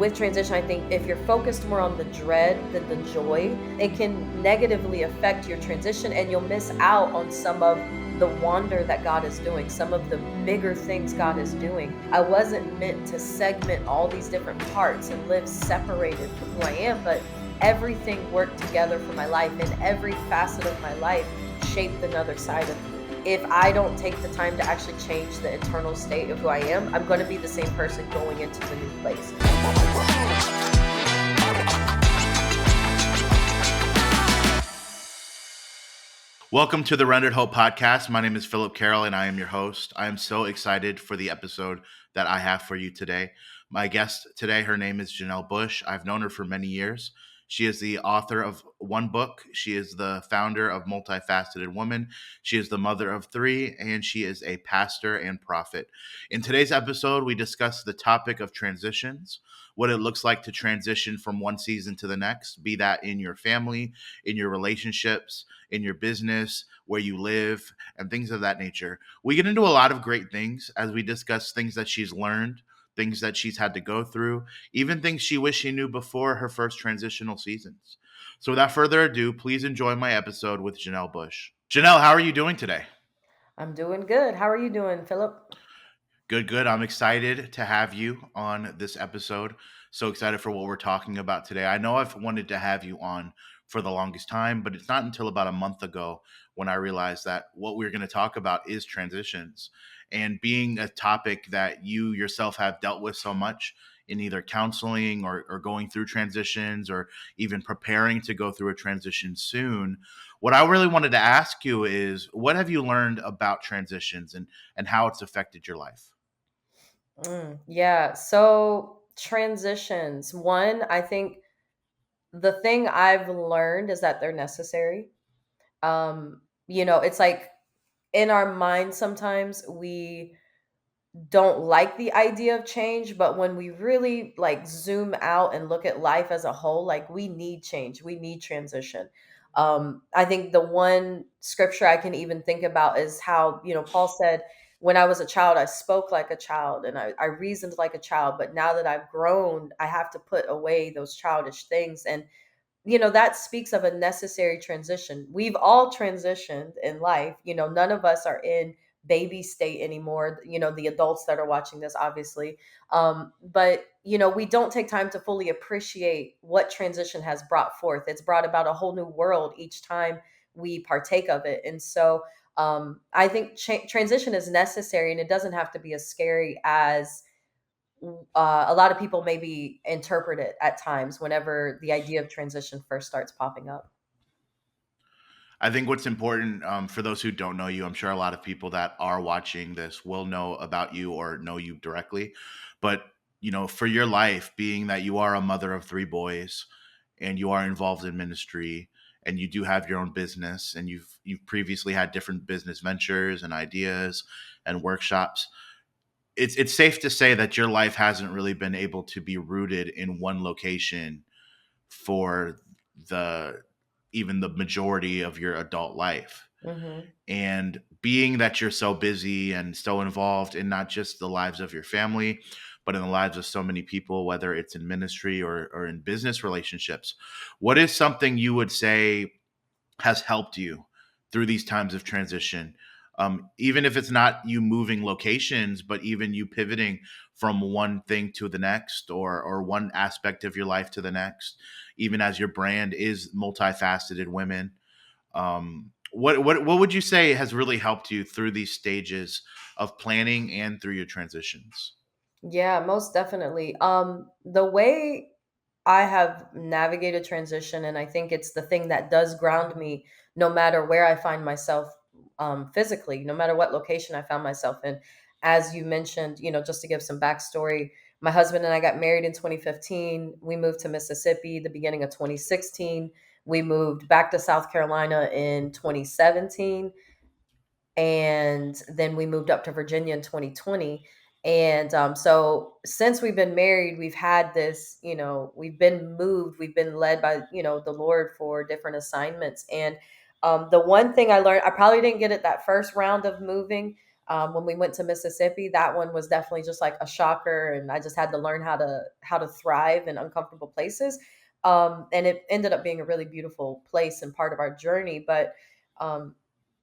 with transition, I think if you're focused more on the dread than the joy, it can negatively affect your transition, and you'll miss out on some of the wonder that God is doing, some of the bigger things God is doing. I wasn't meant to segment all these different parts and live separated from who I am, but everything worked together for my life, and every facet of my life shaped another side of me. If I don't take the time to actually change the internal state of who I am, I'm going to be the same person going into the new place. Welcome to the Rendered Hope podcast. My name is Philip Carroll and I am your host. I am so excited for the episode that I have for you today. My guest today, her name is Janelle Bush. I've known her for many years. She is the author of one book. She is the founder of Multifaceted Woman. She is the mother of three, and she is a pastor and prophet. In today's episode, we discuss the topic of transitions, what it looks like to transition from one season to the next, be that in your family, in your relationships, in your business, where you live, and things of that nature. We get into a lot of great things as we discuss things that she's learned, things that she's had to go through, even things she wished she knew before her first transitional seasons. So without further ado, please enjoy my episode with Janelle Bush. Janelle, how are you doing today? I'm doing good. How are you doing, Philip? Good, good. I'm excited to have you on this episode. So excited for what we're talking about today. I know I've wanted to have you on for the longest time, but it's not until about a month ago when I realized that what we're going to talk about is transitions, and being a topic that you yourself have dealt with so much in either counseling or going through transitions or even preparing to go through a transition soon. What I really wanted to ask you is, what have you learned about transitions and how it's affected your life? Yeah. So transitions. One, I think the thing I've learned is that they're necessary. It's like in our mind sometimes we don't like the idea of change, but when we really like zoom out and look at life as a whole, like we need change, we need transition. I think the one scripture I can even think about is how, Paul said, when I was a child, I spoke like a child and I reasoned like a child, but now that I've grown, I have to put away those childish things. And that speaks of a necessary transition. We've all transitioned in life. None of us are in baby state anymore. The adults that are watching this, obviously. But, we don't take time to fully appreciate what transition has brought forth. It's brought about a whole new world each time we partake of it. And so I think transition is necessary, and it doesn't have to be as scary as a lot of people maybe interpret it at times whenever the idea of transition first starts popping up. I think what's important, for those who don't know you, I'm sure a lot of people that are watching this will know about you or know you directly. But, for your life, being that you are a mother of three boys and you are involved in ministry and you do have your own business and you've previously had different business ventures and ideas and workshops, it's safe to say that your life hasn't really been able to be rooted in one location for the even the majority of your adult life. Hmm. And being that you're so busy and so involved in not just the lives of your family, but in the lives of so many people, whether it's in ministry or in business relationships, what is something you would say has helped you through these times of transition? Even if it's not you moving locations, but even you pivoting from one thing to the next, or one aspect of your life to the next, even as your brand is multifaceted women. What would you say has really helped you through these stages of planning and through your transitions? Yeah, most definitely. The way I have navigated transition, and I think it's the thing that does ground me no matter where I find myself physically, no matter what location I found myself in. As you mentioned, just to give some backstory, my husband and I got married in 2015. We moved to Mississippi the beginning of 2016. We moved back to South Carolina in 2017, and then we moved up to Virginia in 2020. And so since we've been married, we've had this, we've been moved, we've been led by, the Lord for different assignments. And the one thing I learned, I probably didn't get it that first round of moving, When we went to Mississippi, that one was definitely just like a shocker, and I just had to learn how to thrive in uncomfortable places. And it ended up being a really beautiful place and part of our journey. But um,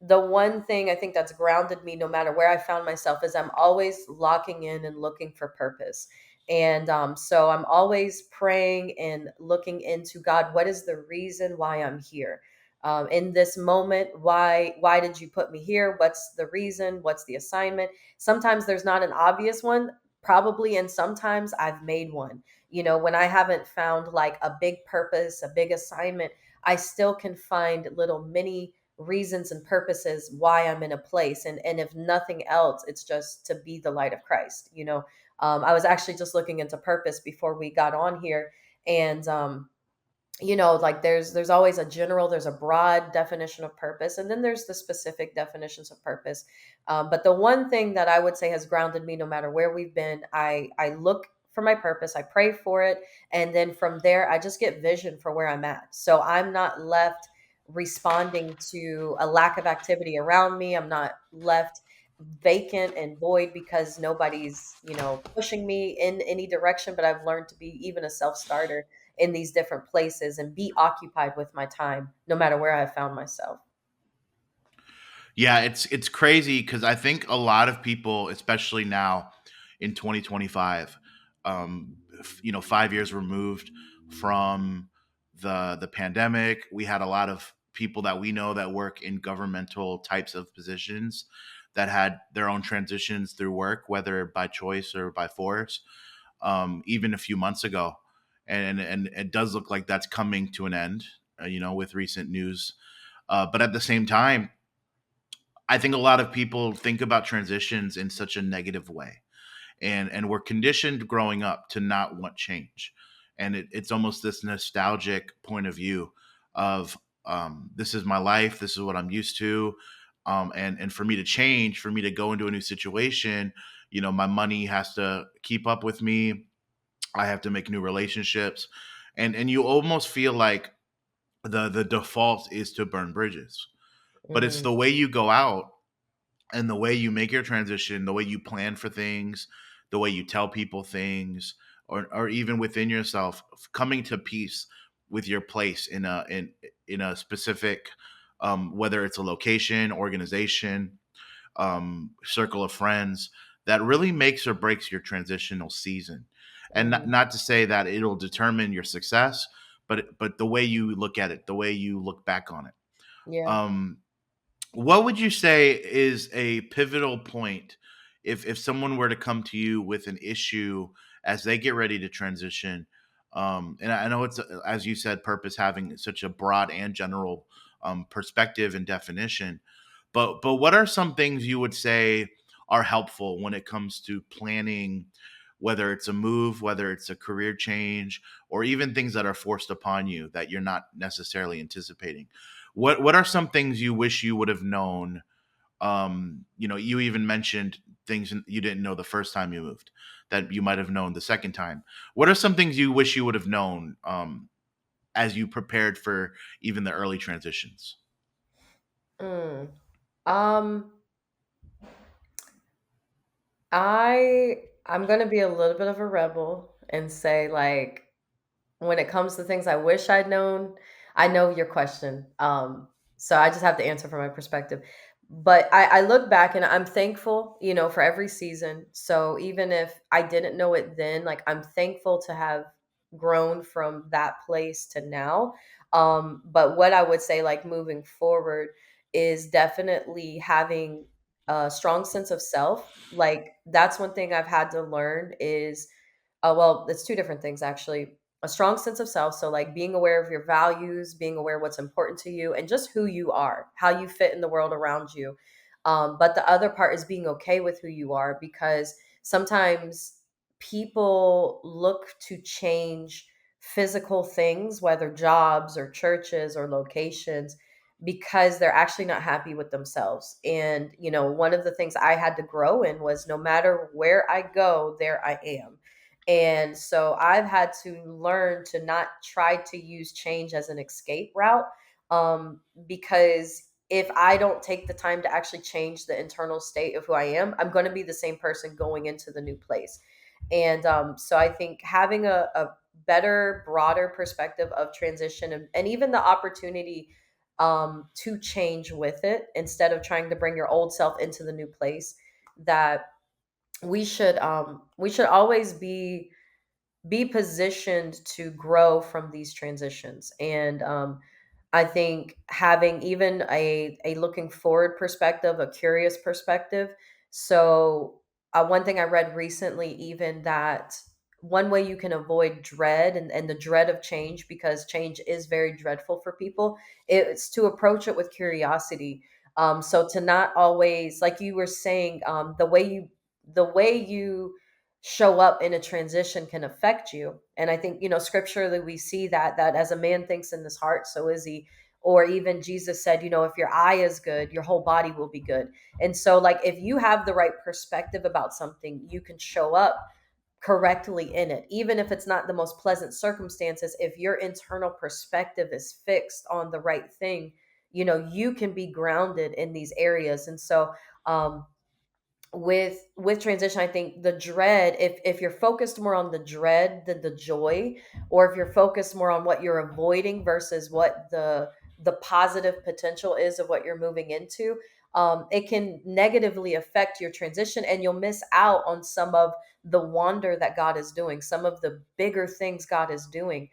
the one thing I think that's grounded me, no matter where I found myself, is I'm always locking in and looking for purpose. And so I'm always praying and looking into God. What is the reason why I'm here? In this moment, why did you put me here? What's the reason? What's the assignment? Sometimes there's not an obvious one, probably, and sometimes I've made one. When I haven't found like a big purpose, a big assignment, I still can find little mini reasons and purposes why I'm in a place. And if nothing else, it's just to be the light of Christ. I was actually just looking into purpose before we got on here. And like there's always there's a broad definition of purpose, and then there's the specific definitions of purpose. But the one thing that I would say has grounded me, no matter where we've been, I look for my purpose, I pray for it, and then from there I just get vision for where I'm at, so I'm not left responding to a lack of activity around me. I'm not left vacant and void because nobody's pushing me in any direction, but I've learned to be even a self-starter in these different places and be occupied with my time no matter where I found myself. Yeah, it's crazy because I think a lot of people, especially now in 2025, 5 years removed from the pandemic, we had a lot of people that we know that work in governmental types of positions that had their own transitions through work, whether by choice or by force, even a few months ago, and it does look like that's coming to an end, with recent news. But at the same time, I think a lot of people think about transitions in such a negative way, and we're conditioned growing up to not want change, and it's almost this nostalgic point of view of, this is my life, this is what I'm used to, and for me to change, for me to go into a new situation, my money has to keep up with me. I have to make new relationships, and you almost feel like the default is to burn bridges, but it's Mm, the way you go out and the way you make your transition, the way you plan for things, the way you tell people things, or even within yourself, coming to peace with your place in a specific, whether it's a location, organization, circle of friends, that really makes or breaks your transitional season. And not, mm, not to say that it'll determine your success, but the way you look at it, the way you look back on it. yeah. Um, what would you say is a pivotal point if someone were to come to you with an issue as they get ready to transition? And I know it's, as you said, purpose having such a broad and general, perspective and definition. But what are some things you would say are helpful when it comes to planning, whether it's a move, whether it's a career change, or even things that are forced upon you that you're not necessarily anticipating? What are some things you wish you would have known? You even mentioned things you didn't know the first time you moved that you might have known the second time. What are some things you wish you would have known, as you prepared for even the early transitions? Mm. Um, I'm gonna be a little bit of a rebel and say, like, when it comes to things I wish I'd known, I know your question. So I just have to answer from my perspective. But I look back and I'm thankful, for every season. So even if I didn't know it then, like I'm thankful to have grown from that place to now. But what I would say, like moving forward, is definitely having a strong sense of self. Like that's one thing I've had to learn is well, it's two different things actually. A strong sense of self, so like being aware of your values, being aware what's important to you, and just who you are, how you fit in the world around you. But the other part is being okay with who you are, because sometimes people look to change physical things, whether jobs or churches or locations, because they're actually not happy with themselves. And, one of the things I had to grow in was no matter where I go, there I am. And so I've had to learn to not try to use change as an escape route, because if I don't take the time to actually change the internal state of who I am, I'm going to be the same person going into the new place. And so I think having a better, broader perspective of transition, and even the opportunity to change with it instead of trying to bring your old self into the new place, that we should always be positioned to grow from these transitions. And I think having even a looking forward perspective, a curious perspective. So one thing I read recently, even that one way you can avoid dread and the dread of change, because change is very dreadful for people, it's to approach it with curiosity. So to not always, like you were saying, the way you show up in a transition can affect you. And I think, scripturally we see that as a man thinks in his heart, so is he. Or even Jesus said, if your eye is good, your whole body will be good. And so, like, if you have the right perspective about something, you can show up correctly in it, even if it's not the most pleasant circumstances. If your internal perspective is fixed on the right thing, you can be grounded in these areas. And so, with transition, I think the dread, if you're focused more on the dread than the joy, or if you're focused more on what you're avoiding versus what the positive potential is of what you're moving into, it can negatively affect your transition, and you'll miss out on some of the wonder that God is doing, some of the bigger things God is doing.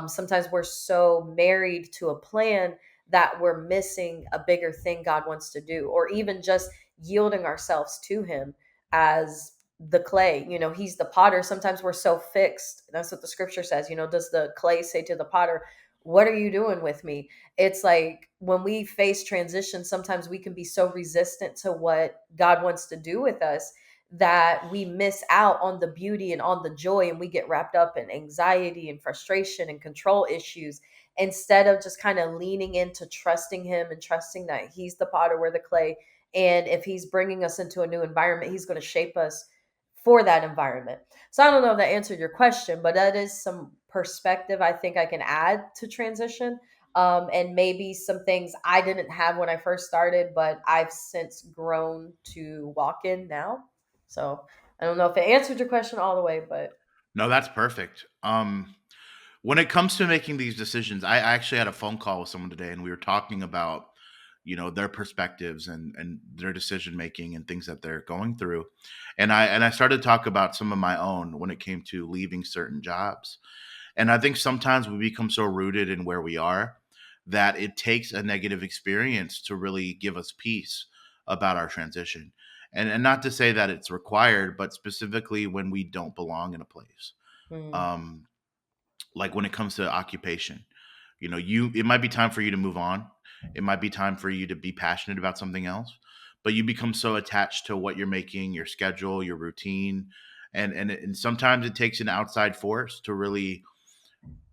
Sometimes we're so married to a plan that we're missing a bigger thing God wants to do, or even just yielding ourselves to him as the clay. He's the potter. Sometimes we're so fixed. That's what the scripture says. Does the clay say to the potter, what are you doing with me? It's like when we face transition, sometimes we can be so resistant to what God wants to do with us that we miss out on the beauty and on the joy, and we get wrapped up in anxiety and frustration and control issues, instead of just kind of leaning into trusting him and trusting that he's the potter, we're the clay. And if he's bringing us into a new environment, he's going to shape us for that environment. So I don't know if that answered your question, but that is some perspective I think I can add to transition. And maybe some things I didn't have when I first started, but I've since grown to walk in now. So I don't know if it answered your question all the way, but No, that's perfect. When it comes to making these decisions, I actually had a phone call with someone today, and we were talking about, their perspectives and their decision making and things that they're going through, and I started to talk about some of my own when it came to leaving certain jobs. And I think sometimes we become so rooted in where we are that it takes a negative experience to really give us peace about our transition. And not to say that it's required, but specifically when we don't belong in a place. mm, Um, like when it comes to occupation, it might be time for you to move on. It might be time for you to be passionate about something else, but you become so attached to what you're making, your schedule, your routine, and sometimes it takes an outside force to really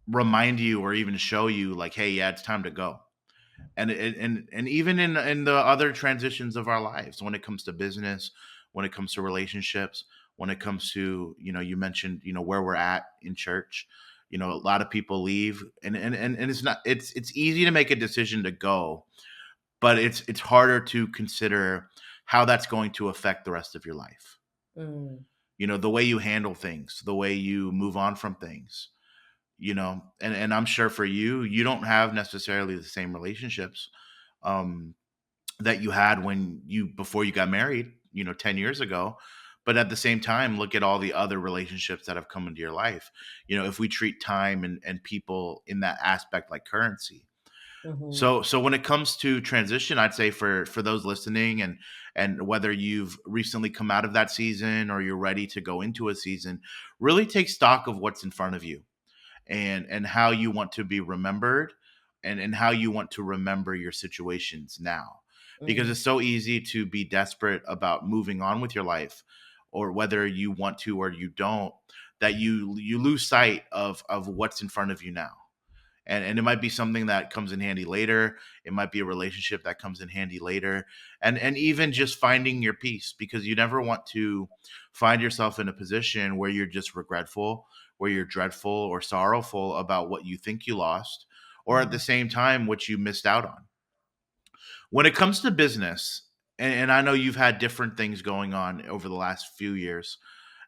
remind you or even show you like, hey, yeah, it's time to go. And even in the other transitions of our lives, when it comes to business, when it comes to relationships, when it comes to, you mentioned, where we're at in church, a lot of people leave, and it's easy to make a decision to go, but it's harder to consider how that's going to affect the rest of your life. mm, The way you handle things, the way you move on from things, and I'm sure for you, you don't have necessarily the same relationships um that you had when you before you got married, 10 years ago. But at the same time, look at all the other relationships that have come into your life. If we treat time and people in that aspect like currency. mhm, So when it comes to transition, I'd say for those listening, and whether you've recently come out of that season or you're ready to go into a season, really take stock of what's in front of you, and how you want to be remembered, and how you want to remember your situations now, because mm, it's so easy to be desperate about moving on with your life, or whether you want to or you don't, that you lose sight of what's in front of you now. And it might be something that comes in handy later. It might be a relationship that comes in handy later, and even just finding your peace, because you never want to find yourself in a position where you're just regretful, where you're dreadful or sorrowful about what you think you lost, or at the mhm, same time what you missed out on. When it comes to business, and I know you've had different things going on over the last few years,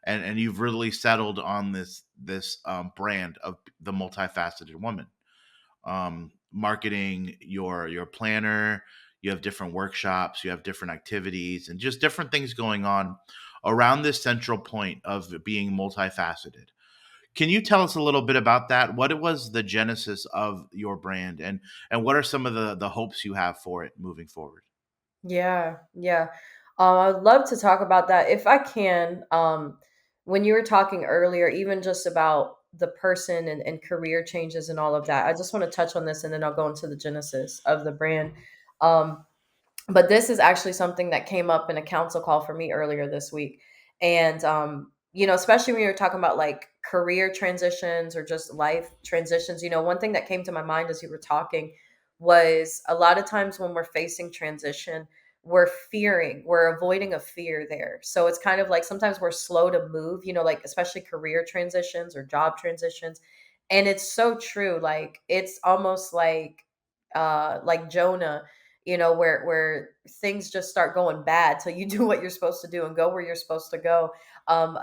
and you've really settled on this brand of the multifaceted woman, marketing your planner. You have different workshops, you have different activities, and just different things going on around this central point of being multifaceted. Can you tell us a little bit about that? What it was the genesis of your brand, and what are some of the hopes you have for it moving forward? Yeah, yeah. I'd love to talk about that if I can. When you were talking earlier, even just about the person and career changes and all of that, I just want to touch on this and then I'll go into the genesis of the brand. Um, but this is actually something that came up in a council call for me earlier this week. And especially when you're talking about like career transitions or just life transitions, one thing that came to my mind as you were talking was a lot of times when we're facing transition, we're avoiding a fear there. So it's kind of like sometimes we're slow to move, like especially career transitions or job transitions. And it's so true. Like it's almost like Jonah, where things just start going bad till you do what you're supposed to do and go where you're supposed to go.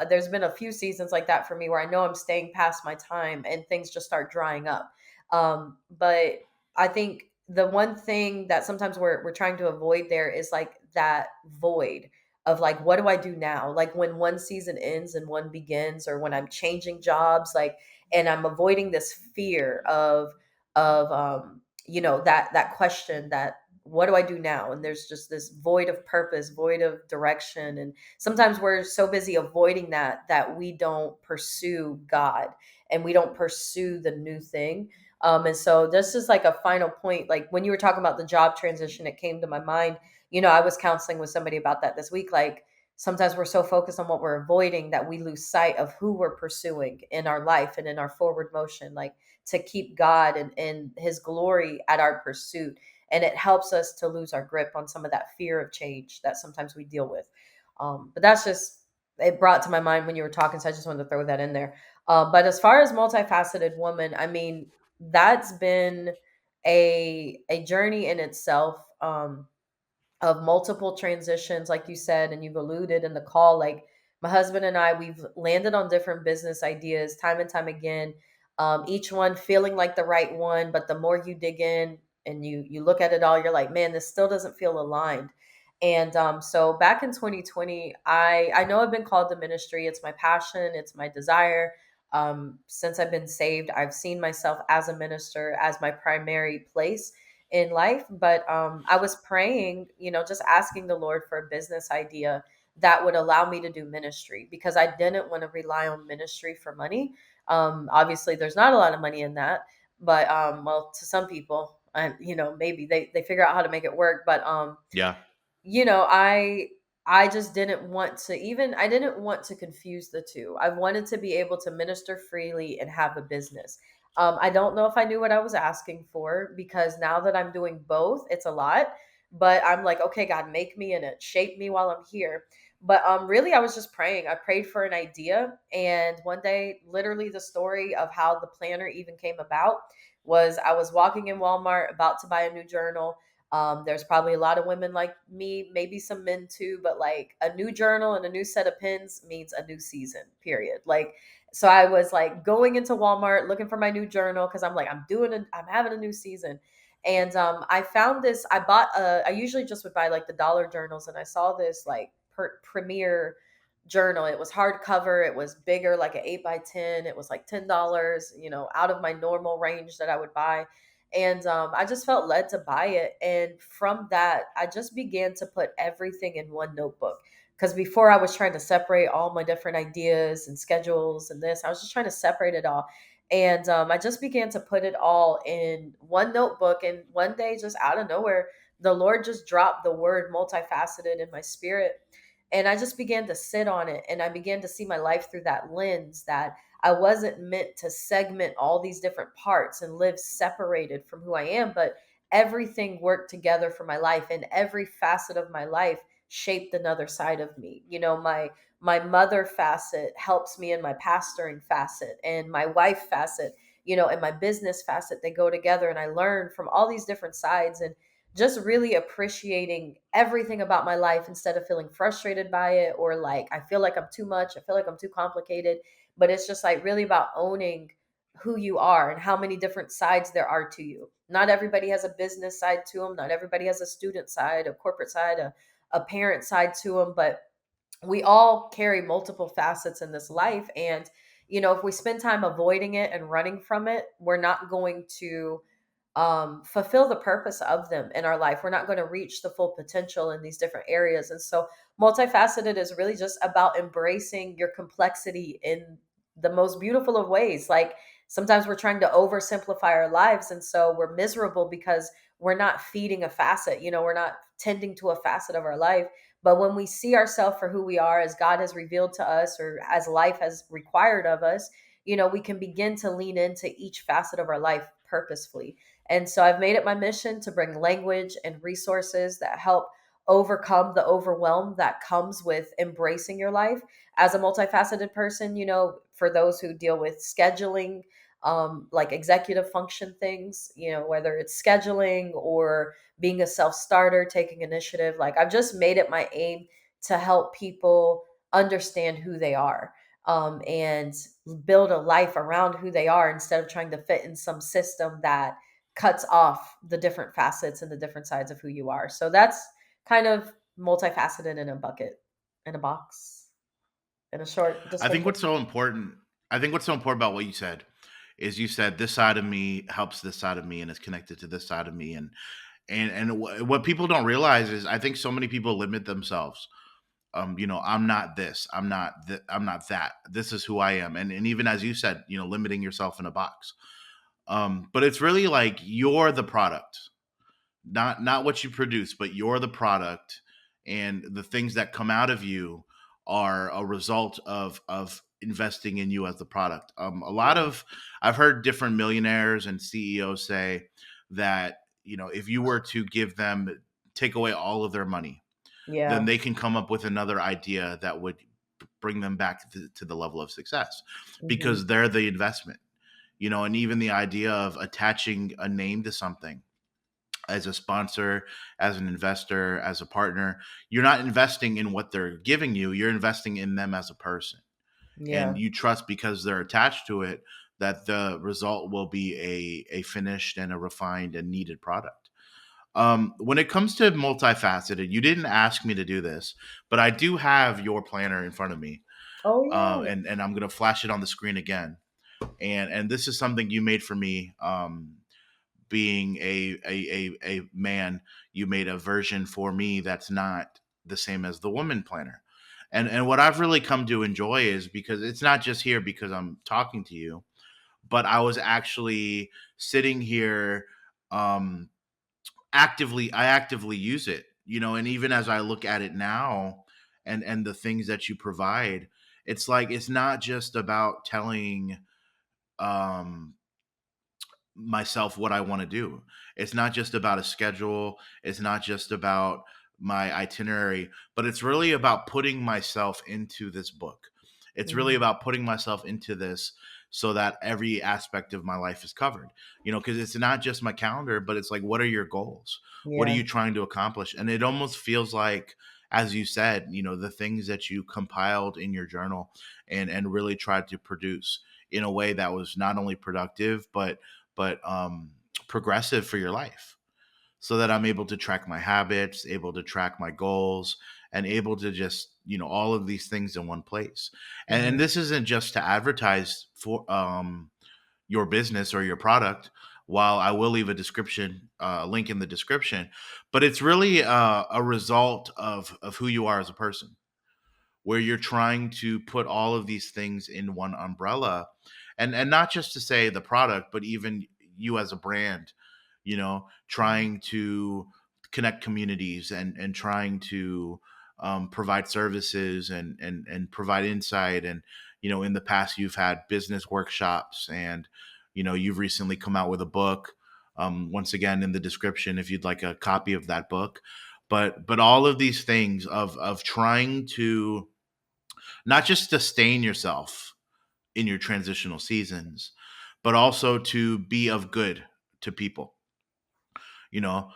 There's been a few seasons like that for me where I know I'm staying past my time and things just start drying up. But I think the one thing that sometimes we're trying to avoid there is like that void of like, what do I do now? Like when one season ends and one begins, or when I'm changing jobs, like, and I'm avoiding this fear of that question, that what do I do now? And there's just this void of purpose, void of direction. And sometimes we're so busy avoiding that we don't pursue God and we don't pursue the new thing. And so this is like a final point. Like when you were talking about the job transition, it came to my mind. I was counseling with somebody about that this week. Like sometimes we're so focused on what we're avoiding that we lose sight of who we're pursuing in our life and in our forward motion. Like to keep God and his glory at our pursuit. And it helps us to lose our grip on some of that fear of change that sometimes we deal with. But that's just, it brought to my mind when you were talking. So I just wanted to throw that in there. But as far as multifaceted woman, I mean, that's been a journey in itself. Of multiple transitions, like you said, and you've alluded in the call. Like my husband and I, we've landed on different business ideas time and time again. Each one feeling like the right one, but the more you dig in and you look at it all, you're like, man, this still doesn't feel aligned. And so back in 2020, I know I've been called to ministry. It's my passion. It's my desire. Since I've been saved, I've seen myself as a minister as my primary place in life. But I was praying, just asking the Lord for a business idea that would allow me to do ministry, because I didn't want to rely on ministry for money. Obviously, there's not a lot of money in that, but well, to some people, and maybe they figure out how to make it work. But Yeah, you know I just didn't want to, even I didn't want to confuse the two. I wanted to be able to minister freely and have a business. I don't know if I knew what I was asking for, because now that I'm doing both, it's a lot. But I'm like, okay, God, make me in it, shape me while I'm here. But really, I was just praying. I prayed for an idea, and one day, literally the story of how the planner even came about was I was walking in Walmart about to buy a new journal. There's probably a lot of women like me, maybe some men too, but like a new journal and a new set of pens means a new season, period. Like, so I was like going into Walmart looking for my new journal because I'm like, I'm having a new season. And I found this, I usually just would buy like the dollar journals, and I saw this like premier journal. It was hardcover, it was bigger, like an 8 by 10. It was like $10, out of my normal range that I would buy. And I just felt led to buy it. And from that, I just began to put everything in one notebook. Because before, I was trying to separate all my different ideas and schedules and this, I was just trying to separate it all. And I just began to put it all in one notebook. And one day, just out of nowhere, the Lord just dropped the word multifaceted in my spirit. And I just began to sit on it. And I began to see my life through that lens, that I wasn't meant to segment all these different parts and live separated from who I am, but everything worked together for my life, and every facet of my life shaped another side of me. My mother facet helps me in my pastoring facet, and my wife facet, and my business facet, they go together, and I learn from all these different sides. And just really appreciating everything about my life instead of feeling frustrated by it, or like I feel like I'm too much, I feel like I'm too complicated. But it's just like really about owning who you are and how many different sides there are to you. Not everybody has a business side to them, not everybody has a student side, a corporate side, a parent side to them, but we all carry multiple facets in this life. And if we spend time avoiding it and running from it, we're not going to fulfill the purpose of them in our life. We're not going to reach the full potential in these different areas. And so, multifaceted is really just about embracing your complexity in the most beautiful of ways. Like, sometimes we're trying to oversimplify our lives. And so, we're miserable because we're not feeding a facet, we're not tending to a facet of our life. But when we see ourselves for who we are, as God has revealed to us, or as life has required of us, we can begin to lean into each facet of our life purposefully. And so I've made it my mission to bring language and resources that help overcome the overwhelm that comes with embracing your life as a multifaceted person. For those who deal with scheduling, like executive function things, whether it's scheduling or being a self starter, taking initiative, like I've just made it my aim to help people understand who they are, and build a life around who they are instead of trying to fit in some system that cuts off the different facets and the different sides of who you are. So that's kind of multifaceted in a bucket, in a box, in a short I think what's description. so important. I think what's so important about what you said is you said this side of me helps this side of me and is connected to this side of me, and what people don't realize is I think so many people limit themselves. I'm not this, I'm not that, this is who I am. And even as you said, limiting yourself in a box. But it's really like you're the product, not what you produce, but you're the product, and the things that come out of you are a result of investing in you as the product. A lot Yeah. of I've heard different millionaires and CEOs say that if you were to give them take away all of their money, then Yeah. they can come up with another idea that would bring them back to the level of success, Hmm. because they're the investment. And even the idea of attaching a name to something, as a sponsor, as an investor, as a partner, you're not investing in what they're giving you, you're investing in them as a person. And Yeah. you trust, because they're attached to it, that the result will be a finished and a refined and needed product. When it comes to multifaceted, you didn't ask me to do this, but I do have your planner in front of me. Oh yeah. And I'm going to flash it on the screen again. And this is something you made for me. Being a man, you made a version for me that's not the same as the woman planner. And what I've really come to enjoy is because it's not just here because I'm talking to you, but I was actually sitting here, um I actively use it, and even as I look at it now, and the things that you provide, it's like it's not just about telling um myself what I want to do. It's not just about a schedule, it's not just about my itinerary, but it's really about putting myself into this book. It's really Hmm. about putting myself into this so that every aspect of my life is covered. Because it's not just my calendar, but it's like, what are your goals? What are Yeah. you trying to accomplish? And it almost feels like, as you said, the things that you compiled in your journal and really tried to produce in a way that was not only productive, but progressive for your life, so that I'm able to track my habits, able to track my goals, and able to just, all of these things in one place. And Hmm. this isn't just to advertise for your business or your product, while I will leave a description, link in the description, but it's really a result of who you are as a person, where you're trying to put all of these things in one umbrella, and not just to say the product, but even you as a brand, trying to connect communities, and trying to provide services, and provide insight. And in the past you've had business workshops, and you've recently come out with a book. Once again, in the description if you'd like a copy of that book. But all of these things of trying to not just sustain yourself in your transitional seasons, but also to be of good to people. You know,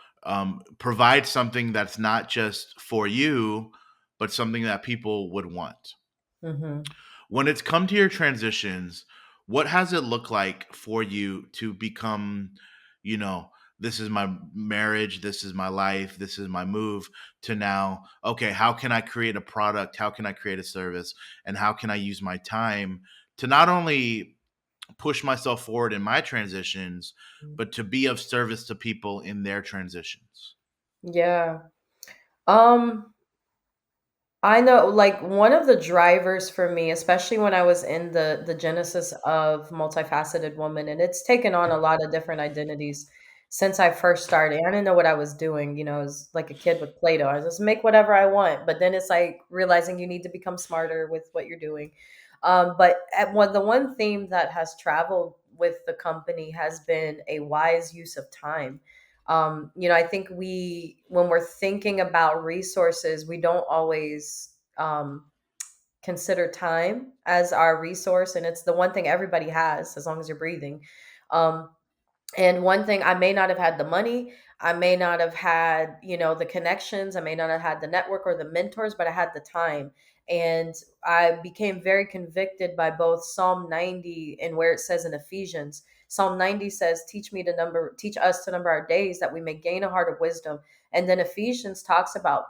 provide something that's not just for you, but something that people would want. Mhm. When it's come to your transitions, what has it looked like for you to become, you know, this is my marriage, this is my life, this is my move, to now, okay, how can I create a product? How can I create a service? And how can I use my time to not only push myself forward in my transitions, but to be of service to people in their transitions? Yeah. Um, I know, like, one of the drivers for me, especially when I was in the genesis of Multifaceted Woman, and it's taken on a lot of different identities since I first started. I didn't know what I was doing, I was like a kid with Play-Doh. I just make whatever I want, but then it's like realizing you need to become smarter with what you're doing. But the one theme that has traveled with the company has been a wise use of time. I think when we're thinking about resources, we don't always consider time as our resource, and it's the one thing everybody has as long as you're breathing. Um, and one thing, I may not have had the money, I may not have had, the connections, I may not have had the network or the mentors, but I had the time. And I became very convicted by both Psalm 90 and where it says in Ephesians. Psalm 90 says, teach us to number our days that we may gain a heart of wisdom. And then Ephesians talks about,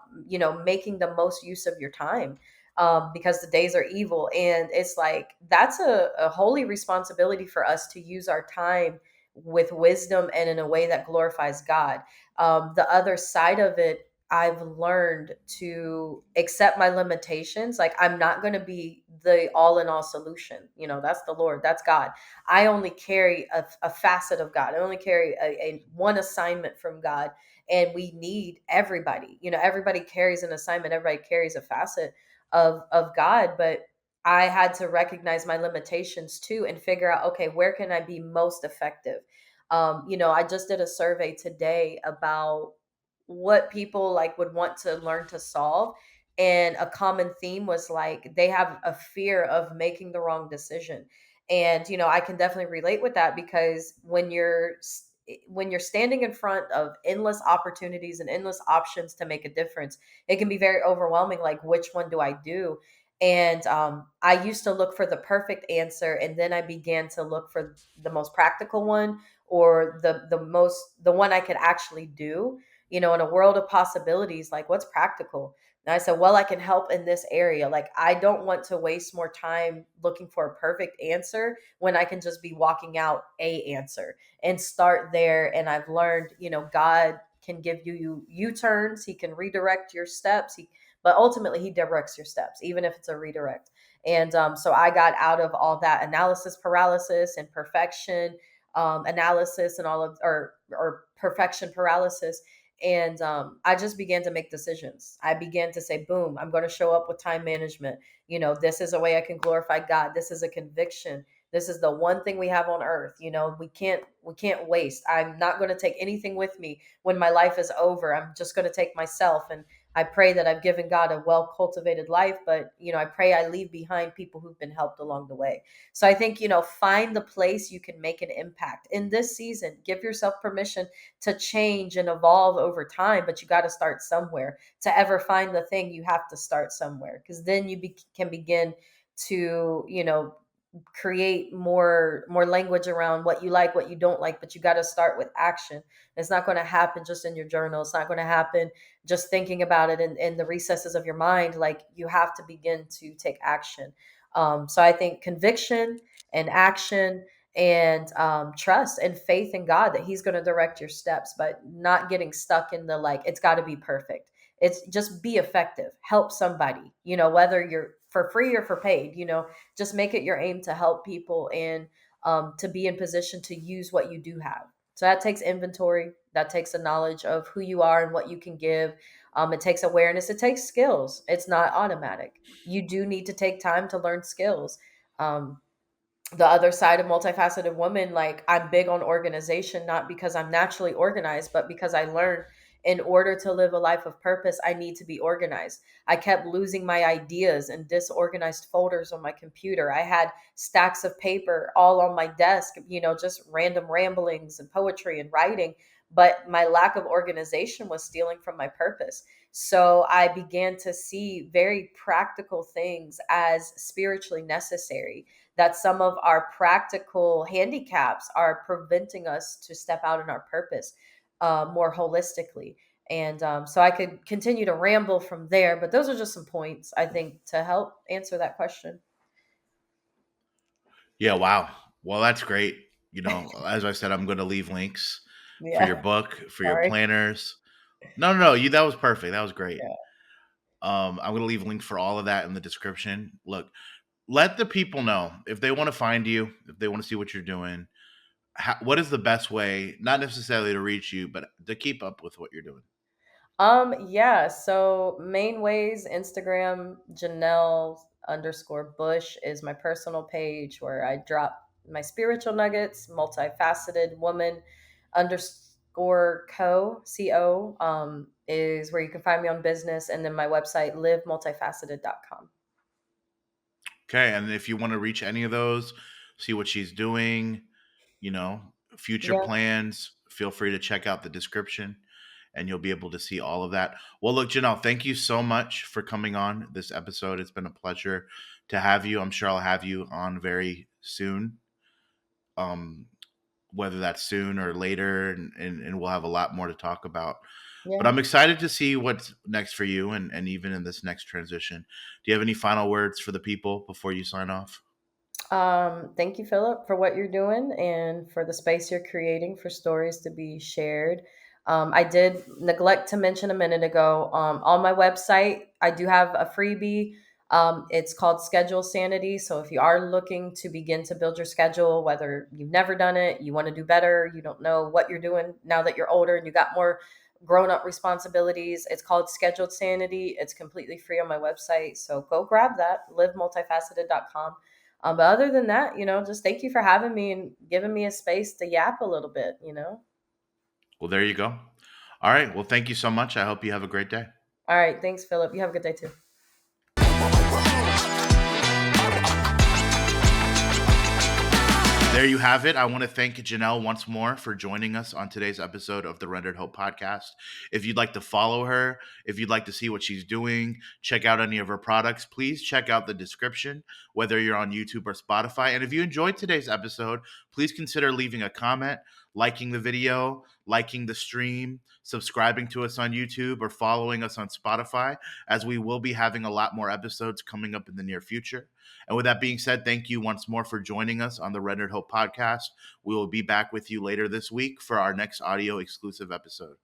making the most use of your time. Because the days are evil. And it's like, that's a holy responsibility for us to use our time with wisdom and in a way that glorifies God. The other side of it, I've learned to accept my limitations. Like, I'm not going to be the all in all solution. That's the Lord, that's God. I only carry a facet of God. I only carry a one assignment from God. And we need everybody. Everybody carries an assignment, everybody carries a facet of God. But I had to recognize my limitations too and figure out, okay, where can I be most effective? I just did a survey today about what people like would want to learn to solve. And a common theme was like they have a fear of making the wrong decision. And I can definitely relate with that because when you're standing in front of endless opportunities and endless options to make a difference, it can be very overwhelming. Like, which one do I do? And I used to look for the perfect answer, and then I began to look for the most practical one, or the one I could actually do. In a world of possibilities, like, what's practical? And I said, well, I can help in this area. Like, I don't want to waste more time looking for a perfect answer when I can just be walking out a answer and start there. And I've learned, God can give you U-turns. He can redirect your steps. But ultimately he directs your steps, even if it's a redirect. And so I got out of all that analysis paralysis and perfection analysis and all of or perfection paralysis. And I just began to make decisions. I began to say, boom, I'm going to show up with time management. This is a way I can glorify God. This is a conviction. This is the one thing we have on earth. We can't waste. I'm not going to take anything with me when my life is over. I'm just going to take myself. And I pray that I've given God a well cultivated life, but I pray I leave behind people who've been helped along the way. So I think, find the place you can make an impact in this season. Give yourself permission to change and evolve over time, but you got to start somewhere. To ever find the thing, you have to start somewhere, because then you can begin to, create more language around what you like, what you don't like. But you got to start with action. It's not going to happen just in your journal. It's not going to happen just thinking about it in the recesses of your mind. Like, you have to begin to take action. So I think conviction and action and trust and faith in God that He's going to direct your steps, but not getting stuck in the like, it's got to be perfect. It's just be effective, help somebody, whether you're for free or for paid, just make it your aim to help people and to be in position to use what you do have. So that takes inventory, that takes a knowledge of who you are and what you can give. It takes awareness, it takes skills. It's not automatic. You do need to take time to learn skills. Um, the other side of Multifaceted Woman, like, I'm big on organization, not because I'm naturally organized, but because I learned in order to live a life of purpose, I need to be organized. I kept losing my ideas in disorganized folders on my computer. I had stacks of paper all on my desk, just random ramblings and poetry and writing. but my lack of organization was stealing from my purpose. So I began to see very practical things as spiritually necessary, that some of our practical handicaps are preventing us to step out in our purpose more holistically. And so I could continue to ramble from there, but those are just some points I think to help answer that question. Yeah, wow. Well, that's great. You know, as I said, I'm going to leave links for your Yeah. book, for your Sorry. planners. No, no, no. You that was perfect. That was great. Yeah. I'm going to leave a link for all of that in the description. Look, let the people know if they want to find you, if they want to see what you're doing. What is the best way, not necessarily to reach you, but to keep up with what you're doing? Yeah, so main ways, Instagram, Janelle_Bush is my personal page where I drop my spiritual nuggets. Multifaceted Woman underscore co is where you can find me on business, and then my website livemultifaceted.com. Okay, and if you want to reach any of those, see what she's doing, you know, future Yeah. plans, feel free to check out the description and you'll be able to see all of that. Well, look, Janelle, thank you so much for coming on this episode. It's been a pleasure to have you. I'm sure I'll have you on very soon. Um, whether that's soon or later, and we'll have a lot more to talk about. But Yeah. I'm excited to see what's next for you and even in this next transition. Do you have any final words for the people before you sign off? Thank you, Philip, for what you're doing and for the space you're creating for stories to be shared. I did neglect to mention a minute ago on my website, I do have a freebie. It's called Schedule Sanity. So if you are looking to begin to build your schedule, whether you've never done it, you want to do better, you don't know what you're doing now that you're older and you got more grown up responsibilities, it's called Scheduled Sanity. It's completely free on my website. So go grab that, livemultifaceted.com. But other than that, just thank you for having me and giving me a space to yap a little bit. Well, there you go. All right. Well, thank you so much. I hope you have a great day. All right. Thanks, Philip. You have a good day too. There you have it. I want to thank Janelle once more for joining us on today's episode of the Rendered Hope podcast. If you'd like to follow her, if you'd like to see what she's doing, check out any of her products, please check out the description, whether you're on YouTube or Spotify. And if you enjoyed today's episode, please consider leaving a comment, liking the video, liking the stream, subscribing to us on YouTube, or following us on Spotify, as we will be having a lot more episodes coming up in the near future. And with that being said, thank you once more for joining us on the Rendered Hope podcast. We will be back with you later this week for our next audio exclusive episode.